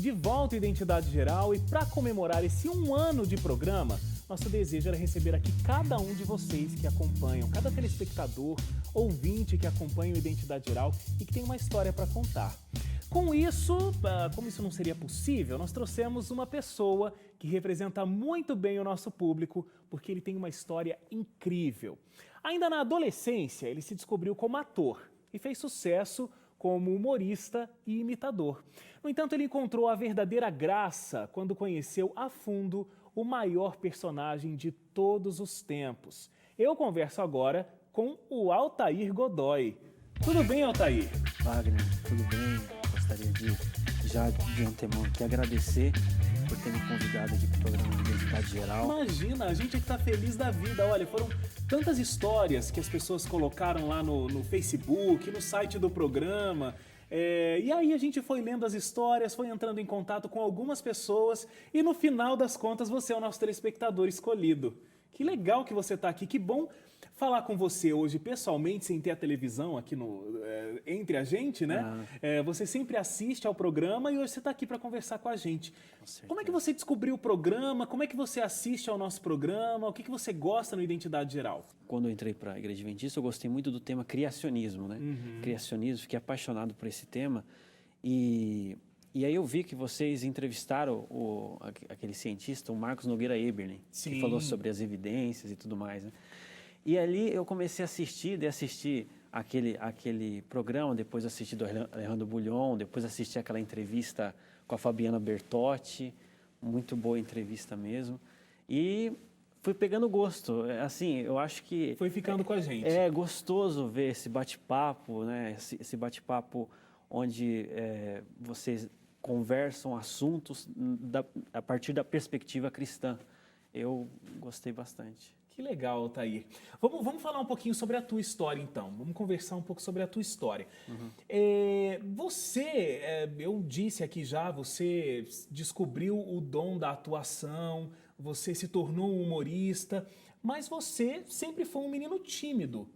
De volta à Identidade Geral, e para comemorar esse 1 ano de programa, nosso desejo era receber aqui cada um de vocês que acompanham, cada telespectador, ouvinte que acompanha o Identidade Geral e que tem uma história para contar. Com isso, como isso não seria possível, nós trouxemos uma pessoa que representa muito bem o nosso público, porque ele tem uma história incrível. Ainda na adolescência, ele se descobriu como ator e fez sucesso como humorista e imitador. No entanto, ele encontrou a verdadeira graça quando conheceu a fundo o maior personagem de todos os tempos. Eu converso agora com o Altair Godoy. Tudo bem, Altair? Wagner, tudo bem? Gostaria de antemão aqui agradecer por ter me convidado aqui para o programa Identidade Geral. Imagina, a gente é que está feliz da vida. Olha, foram tantas histórias que as pessoas colocaram lá no Facebook, no site do programa. E aí a gente foi lendo as histórias, foi entrando em contato com algumas pessoas e no final das contas você é o nosso telespectador escolhido. Que legal que você está aqui, que bom falar com você hoje pessoalmente, sem ter a televisão aqui entre a gente, né? Você sempre assiste ao programa e hoje você está aqui para conversar com a gente. Como é que você descobriu o programa? Como é que você assiste ao nosso programa? O que você gosta no Identidade Geral? Quando eu entrei para a Igreja Adventista, eu gostei muito do tema criacionismo, né? Criacionismo, fiquei apaixonado por esse tema e aí eu vi que vocês entrevistaram aquele cientista, o Marcos Nogueira Eberlin, que falou sobre as evidências e tudo mais, né? E ali eu comecei a assistir aquele programa, depois assisti do Alejandro Bulhon, depois assisti aquela entrevista com a Fabiana Bertotti, muito boa entrevista mesmo. E fui pegando gosto, assim, eu acho que... Foi ficando com a gente. É gostoso ver esse bate-papo, né? Esse bate-papo onde vocês conversam assuntos a partir da perspectiva cristã. Eu gostei bastante. Que legal, Altair. Vamos falar um pouquinho sobre a tua história, então. Vamos conversar um pouco sobre a tua história. Eu disse aqui já, você descobriu o dom da atuação, você se tornou um humorista, mas você sempre foi um menino tímido.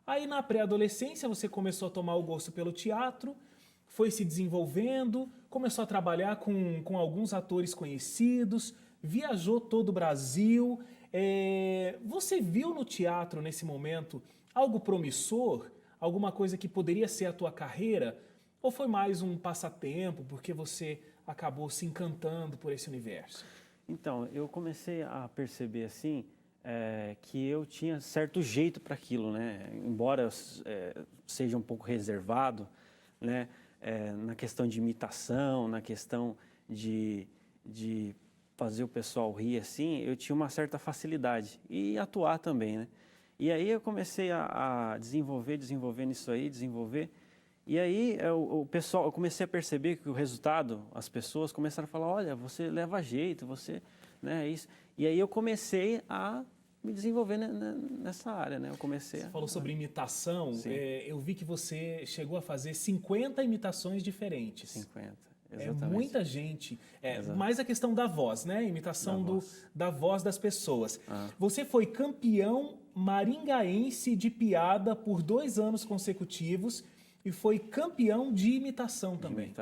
Aí na pré-adolescência você começou a tomar o gosto pelo teatro, foi se desenvolvendo, começou a trabalhar com alguns atores conhecidos, viajou todo o Brasil. Você viu no teatro, nesse momento, algo promissor? Alguma coisa que poderia ser a tua carreira? Ou foi mais um passatempo, porque você acabou se encantando por esse universo? Então, eu comecei a perceber, assim, que eu tinha certo jeito para aquilo, né? Embora eu seja um pouco reservado, né? Na questão de imitação, na questão de fazer o pessoal rir assim, eu tinha uma certa facilidade e atuar também, né? E aí eu comecei a desenvolver nisso aí, e aí eu comecei a perceber que o resultado, as pessoas começaram a falar, olha, você leva jeito, você, né, isso. E aí eu comecei a me desenvolver nessa área, né? Você falou sobre imitação, eu vi que você chegou a fazer 50 imitações diferentes. 50. Exatamente. Muita gente. Mais a questão da voz, né? Imitação da voz das pessoas. Você foi campeão maringaense de piada por 2 anos consecutivos e foi campeão de imitação também.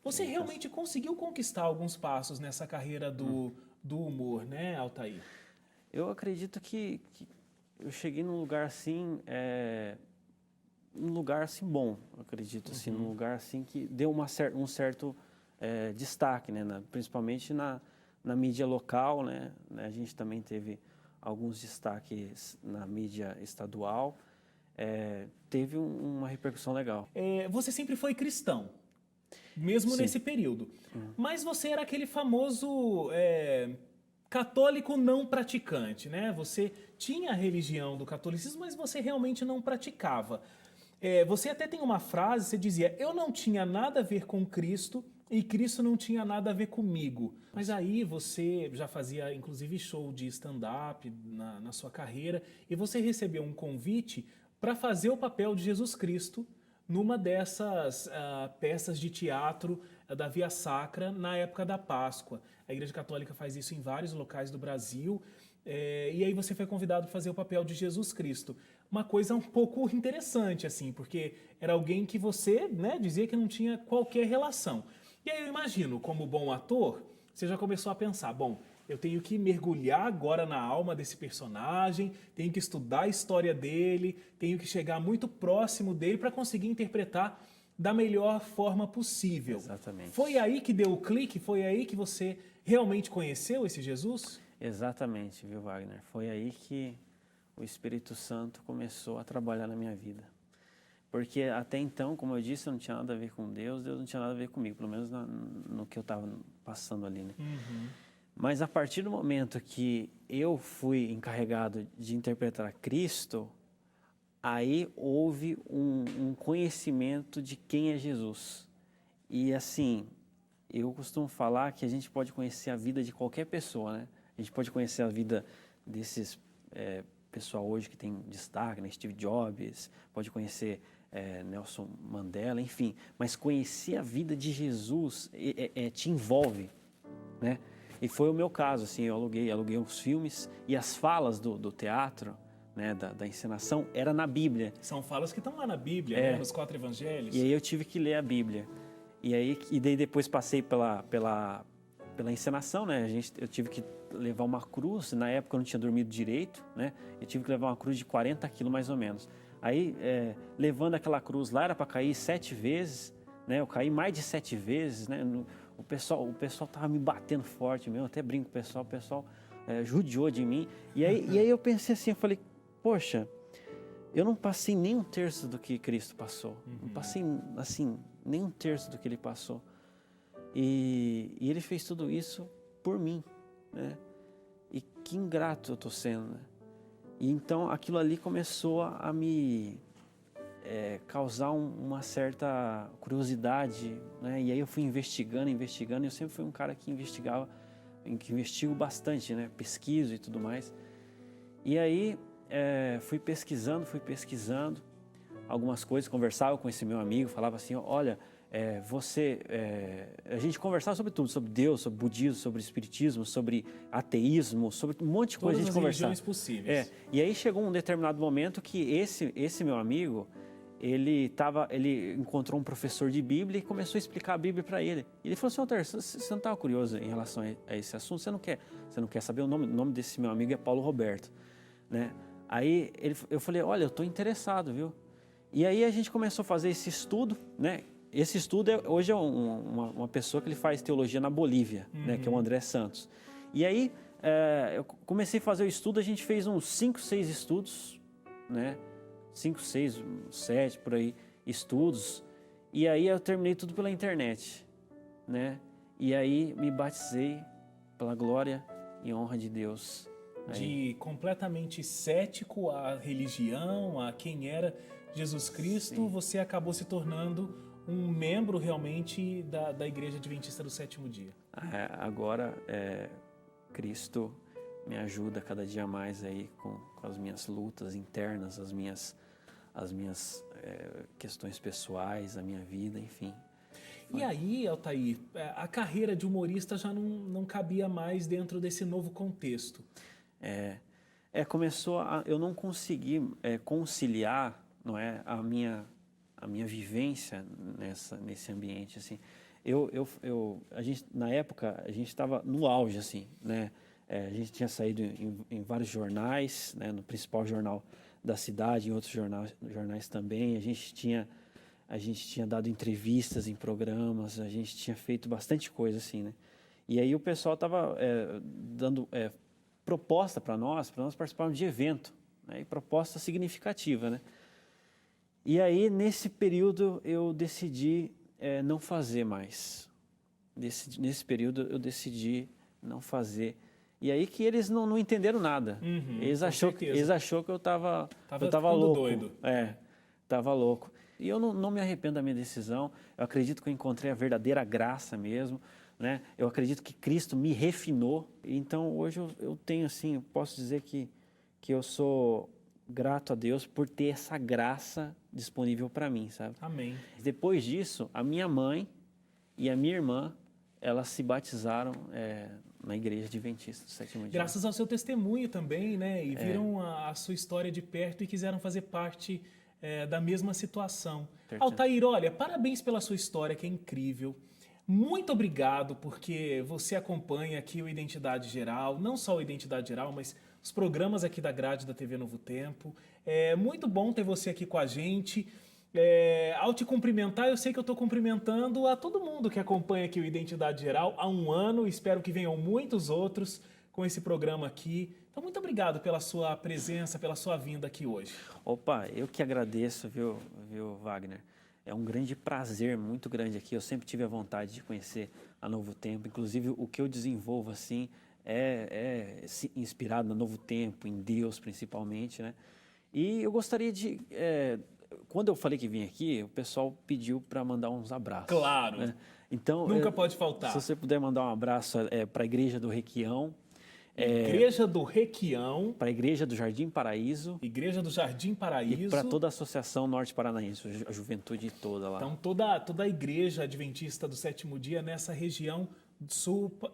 Você realmente conseguiu conquistar alguns passos nessa carreira do humor, né, Altair? Eu acredito que eu cheguei num lugar assim... bom, eu acredito, assim, num lugar assim que deu um certo destaque, né, principalmente na mídia local, né, a gente também teve alguns destaques na mídia estadual, teve uma repercussão legal. Você sempre foi cristão, mesmo nesse período, mas você era aquele famoso católico não praticante, né? Você tinha a religião do catolicismo, mas você realmente não praticava. Você até tem uma frase, você dizia, eu não tinha nada a ver com Cristo e Cristo não tinha nada a ver comigo. Mas aí você já fazia, inclusive, show de stand-up na sua carreira e você recebeu um convite para fazer o papel de Jesus Cristo numa dessas peças de teatro da Via Sacra na época da Páscoa. A Igreja Católica faz isso em vários locais do Brasil. E aí você foi convidado para fazer o papel de Jesus Cristo. Uma coisa um pouco interessante, assim, porque era alguém que você, né, dizia que não tinha qualquer relação. E aí eu imagino, como bom ator, você já começou a pensar, bom, eu tenho que mergulhar agora na alma desse personagem, tenho que estudar a história dele, tenho que chegar muito próximo dele para conseguir interpretar da melhor forma possível. Exatamente. Foi aí que deu o clique? Foi aí que você realmente conheceu esse Jesus? Exatamente, viu, Wagner? Foi aí que o Espírito Santo começou a trabalhar na minha vida. Porque até então, como eu disse, eu não tinha nada a ver com Deus, Deus não tinha nada a ver comigo, pelo menos no que eu estava passando ali, né? Uhum. Mas a partir do momento que eu fui encarregado de interpretar Cristo, aí houve um conhecimento de quem é Jesus. E assim, eu costumo falar que a gente pode conhecer a vida de qualquer pessoa, né? A gente pode conhecer a vida desses pessoal hoje que tem destaque, né? Steve Jobs, pode conhecer Nelson Mandela, enfim. Mas conhecer a vida de Jesus te envolve, né? E foi o meu caso, assim, eu aluguei uns filmes e as falas do teatro, né, da encenação, era na Bíblia. São falas que estão lá na Bíblia, né, nos 4 evangelhos. E aí eu tive que ler a Bíblia. E daí depois passei pela encenação, né? Eu tive que levar uma cruz, na época eu não tinha dormido direito, né? Eu tive que levar uma cruz de 40 quilos mais ou menos. Aí, levando aquela cruz lá, era para cair 7 vezes, né? Eu caí mais de 7 vezes, né? O pessoal tava me batendo forte mesmo, até brinco com o pessoal judiou de mim. E aí eu pensei assim, eu falei, poxa, eu não passei nem um terço do que Cristo passou. Não passei, assim, nem um terço do que Ele passou. E Ele fez tudo isso por mim, né? E que ingrato eu estou sendo, né? E então aquilo ali começou a me causar uma certa curiosidade, né? E aí eu fui investigando, e eu sempre fui um cara que investigo bastante, né? Pesquiso e tudo mais. E aí fui pesquisando algumas coisas, conversava com esse meu amigo, falava assim, olha, a gente conversava sobre tudo, sobre Deus, sobre budismo, sobre espiritismo, sobre ateísmo, sobre um monte de coisa a gente conversava. Todas as religiões possíveis. E aí chegou um determinado momento que esse meu amigo, ele encontrou um professor de Bíblia e começou a explicar a Bíblia para ele. E ele falou assim, Walter, você não estava curioso em relação a esse assunto? Você não quer saber o nome? O nome desse meu amigo é Paulo Roberto, né? Aí eu falei, olha, eu estou interessado, viu? E aí a gente começou a fazer esse estudo, né? Esse estudo hoje é uma pessoa que ele faz teologia na Bolívia, né? Que é o André Santos. E aí eu comecei a fazer o estudo, a gente fez uns 5, 6 estudos, né? 5, 6, 7, por aí, estudos. E aí eu terminei tudo pela internet, né? E aí me batizei pela glória e honra de Deus. De completamente cético à religião, a quem era Jesus Cristo, sim, você acabou se tornando um membro realmente da Igreja Adventista do Sétimo Dia. Agora, Cristo me ajuda cada dia mais aí com as minhas lutas internas, as minhas questões pessoais, a minha vida, enfim. E aí, Altair, a carreira de humorista já não cabia mais dentro desse novo contexto. Eu não consegui conciliar, não é, a minha vivência nesse ambiente, assim. Na época, a gente estava no auge, assim, né? A gente tinha saído em vários jornais, né? No principal jornal da cidade, em outros jornais também. A gente tinha dado entrevistas em programas, a gente tinha feito bastante coisa, assim, né? E aí o pessoal estava dando proposta para nós participarmos de evento, né? E proposta significativa, né? E aí, nesse período, eu decidi não fazer mais. Nesse período, eu decidi não fazer. E aí que eles não entenderam nada. Eles achou que eu estava louco. Doido. Estava louco. E eu não me arrependo da minha decisão. Eu acredito que eu encontrei a verdadeira graça mesmo, né? Eu acredito que Cristo me refinou. Então, hoje eu tenho, assim, eu posso dizer que eu sou grato a Deus por ter essa graça disponível para mim, sabe? Amém. Depois disso, a minha mãe e a minha irmã, elas se batizaram na Igreja Adventista do Sétimo Dia. Graças ao seu testemunho também, né? E viram a sua história de perto e quiseram fazer parte da mesma situação. Altair, olha, parabéns pela sua história, que é incrível. muito obrigado porque você acompanha aqui o Identidade Geral, não só o Identidade Geral, mas os programas aqui da grade da TV Novo Tempo. É muito bom ter você aqui com a gente. Ao te cumprimentar, eu sei que eu estou cumprimentando a todo mundo que acompanha aqui o Identidade Geral há um ano. Espero que venham muitos outros com esse programa aqui. Então, muito obrigado pela sua presença, pela sua vinda aqui hoje. Opa, eu que agradeço, viu, Wagner? É um grande prazer, muito grande aqui. Eu sempre tive a vontade de conhecer a Novo Tempo. Inclusive, o que eu desenvolvo, assim, é inspirado no Novo Tempo, em Deus, principalmente, né? E eu gostaria de... quando eu falei que vim aqui, o pessoal pediu para mandar uns abraços. Claro. Né? Então, nunca pode faltar. Se você puder mandar um abraço para a Igreja do Requião. Igreja do Requião. Para a Igreja do Jardim Paraíso. Igreja do Jardim Paraíso. E para toda a Associação Norte Paranaense, a juventude toda lá. Então, toda a Igreja Adventista do Sétimo Dia nessa região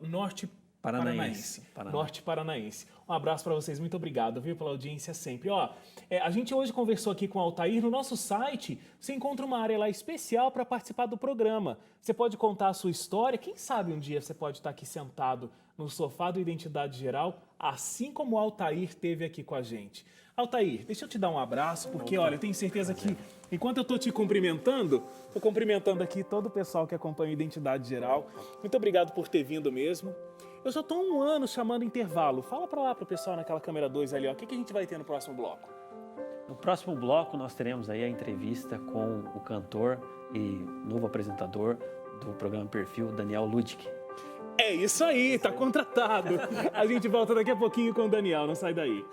norte paranaense. Norte paranaense. Um abraço para vocês, muito obrigado, viu, pela audiência sempre. A gente hoje conversou aqui com o Altair. No nosso site, você encontra uma área lá especial para participar do programa. Você pode contar a sua história. Quem sabe um dia você pode estar aqui sentado no sofá do Identidade Geral, assim como o Altair esteve aqui com a gente. Altair, deixa eu te dar um abraço, porque, olha, eu tenho certeza que, enquanto eu estou te cumprimentando, estou cumprimentando aqui todo o pessoal que acompanha o Identidade Geral. Muito obrigado por ter vindo mesmo. Eu já estou há um ano chamando intervalo. Fala para lá para o pessoal naquela câmera 2 ali, ó. O que a gente vai ter no próximo bloco? No próximo bloco, nós teremos aí a entrevista com o cantor e novo apresentador do programa Perfil, Daniel Ludick. É isso aí, tá contratado. A gente volta daqui a pouquinho com o Daniel, não sai daí.